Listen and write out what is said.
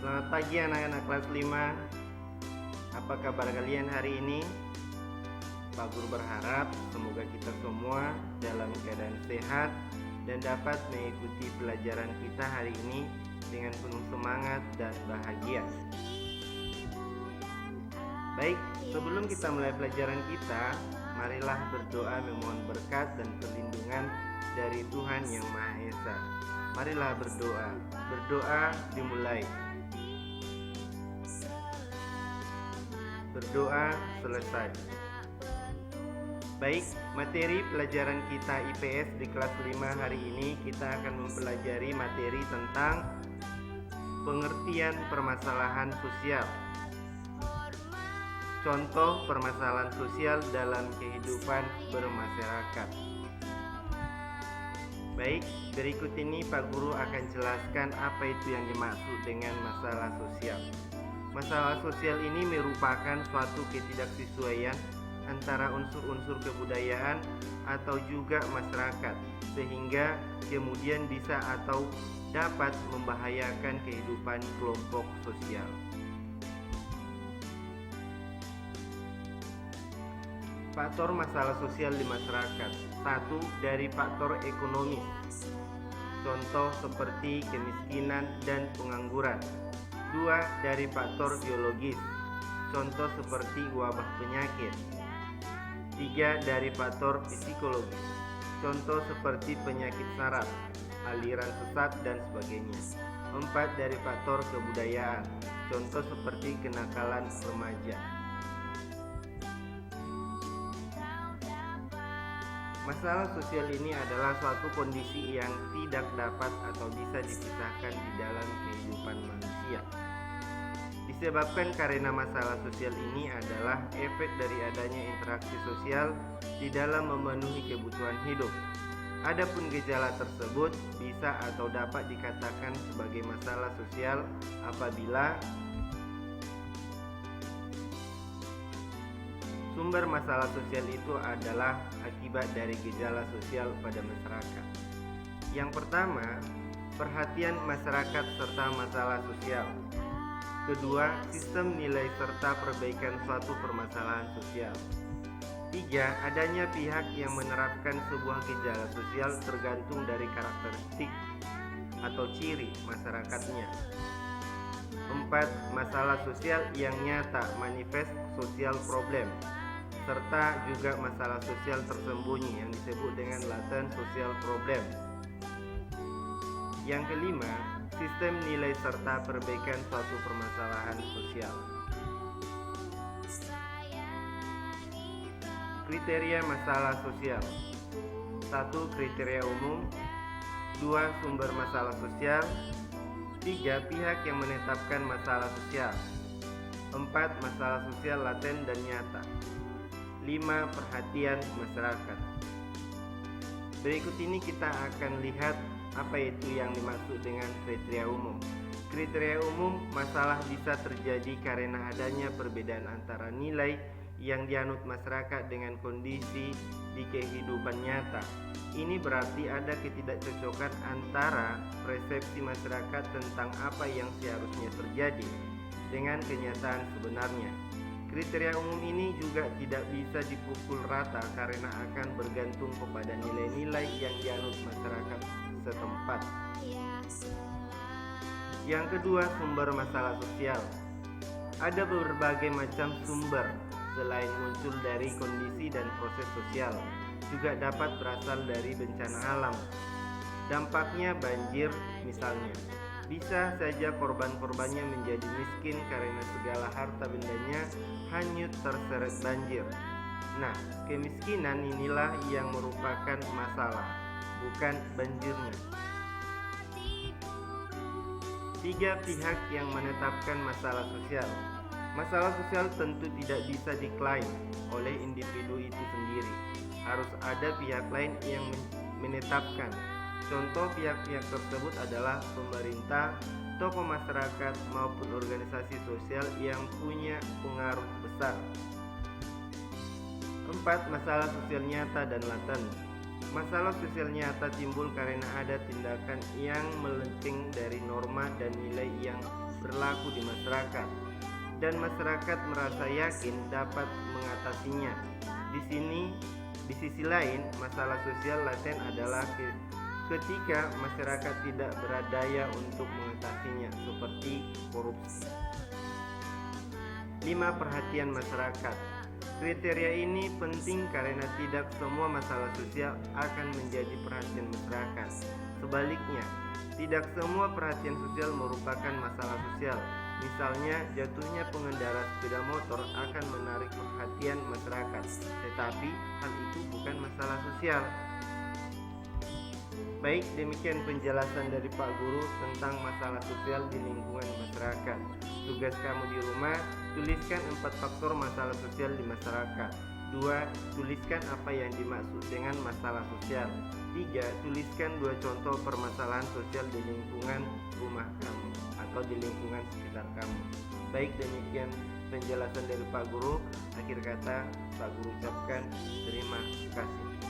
Selamat pagi anak-anak kelas 5. Apa kabar kalian hari ini? Pak Guru berharap semoga kita semua dalam keadaan sehat dan dapat mengikuti pelajaran kita hari ini dengan penuh semangat dan bahagia. Baik, sebelum kita mulai pelajaran kita, marilah berdoa memohon berkat dan perlindungan dari Tuhan Yang Maha Esa. Marilah berdoa. Berdoa dimulai. Berdoa selesai. Baik, materi pelajaran kita IPS di kelas 5 hari ini kita akan mempelajari materi tentang pengertian permasalahan sosial. Contoh permasalahan sosial dalam kehidupan bermasyarakat. Baik, berikut ini Pak Guru akan jelaskan apa itu yang dimaksud dengan masalah sosial. Masalah sosial ini merupakan suatu ketidaksesuaian antara unsur-unsur kebudayaan atau juga masyarakat, sehingga kemudian bisa atau dapat membahayakan kehidupan kelompok sosial. Faktor masalah sosial di masyarakat. 1. Dari faktor ekonomi. Contoh seperti kemiskinan dan pengangguran. 2. Dari faktor biologis. Contoh seperti wabah penyakit. 3. Dari faktor psikologis. Contoh seperti penyakit saraf, aliran sesat dan sebagainya. 4. Dari faktor kebudayaan. Contoh seperti kenakalan remaja. Masalah sosial ini adalah suatu kondisi yang tidak dapat atau bisa dipisahkan di dalam kehidupan manusia. Disebabkan karena masalah sosial ini adalah efek dari adanya interaksi sosial di dalam memenuhi kebutuhan hidup. Adapun gejala tersebut bisa atau dapat dikatakan sebagai masalah sosial apabila sumber masalah sosial itu adalah akibat dari gejala sosial pada masyarakat. Yang pertama, perhatian masyarakat serta masalah sosial. Kedua, sistem nilai serta perbaikan suatu permasalahan sosial. 3. Adanya pihak yang menerapkan sebuah gejala sosial tergantung dari karakteristik atau ciri masyarakatnya. 4. Masalah sosial yang nyata, manifest social problem, serta juga masalah sosial tersembunyi yang disebut dengan latent social problem. Yang kelima, sistem nilai serta perbaikan suatu permasalahan sosial. Kriteria masalah sosial. 1. Kriteria umum. 2. Sumber masalah sosial. 3. Pihak yang menetapkan masalah sosial. 4. Masalah sosial laten dan nyata. 5. Perhatian masyarakat. Berikut ini kita akan lihat apa itu yang dimaksud dengan kriteria umum. Kriteria umum, masalah bisa terjadi karena adanya perbedaan antara nilai yang dianut masyarakat dengan kondisi di kehidupan nyata. Ini berarti ada ketidakcocokan antara persepsi masyarakat tentang apa yang seharusnya terjadi dengan kenyataan sebenarnya. Kriteria umum ini juga tidak bisa dipukul rata karena akan bergantung kepada nilai-nilai yang dianut masyarakat setempat. Yang kedua, sumber masalah sosial. Ada berbagai macam sumber selain muncul dari kondisi dan proses sosial, juga dapat berasal dari bencana alam. Dampaknya banjir misalnya. Bisa saja korban-korbannya menjadi miskin karena segala harta bendanya hanyut terseret banjir. Nah, kemiskinan inilah yang merupakan masalah, bukan banjirnya. 3. Pihak yang menetapkan masalah sosial. Masalah sosial tentu tidak bisa diklaim oleh individu itu sendiri. Harus ada pihak lain yang menetapkan. Contoh pihak-pihak tersebut adalah pemerintah, tokoh masyarakat, maupun organisasi sosial yang punya pengaruh besar. 4. Masalah sosial nyata dan laten. Masalah sosial nyata timbul karena ada tindakan yang melenceng dari norma dan nilai yang berlaku di masyarakat dan masyarakat merasa yakin dapat mengatasinya. Di sisi lain, masalah sosial laten adalah ketika masyarakat tidak berdaya untuk mengatasinya, seperti korupsi. 5. Perhatian masyarakat. Kriteria ini penting karena tidak semua masalah sosial akan menjadi perhatian masyarakat. Sebaliknya, tidak semua perhatian sosial merupakan masalah sosial. Misalnya, jatuhnya pengendara sepeda motor akan menarik perhatian masyarakat, tetapi hal itu bukan masalah sosial. Baik, demikian penjelasan dari Pak Guru tentang masalah sosial di lingkungan masyarakat. Tugas kamu di rumah, tuliskan 4 faktor masalah sosial di masyarakat. 2. Tuliskan apa yang dimaksud dengan masalah sosial. 3. Tuliskan 2 contoh permasalahan sosial di lingkungan rumah kamu atau di lingkungan sekitar kamu. Baik, demikian penjelasan dari Pak Guru. Akhir kata, Pak Guru ucapkan terima kasih.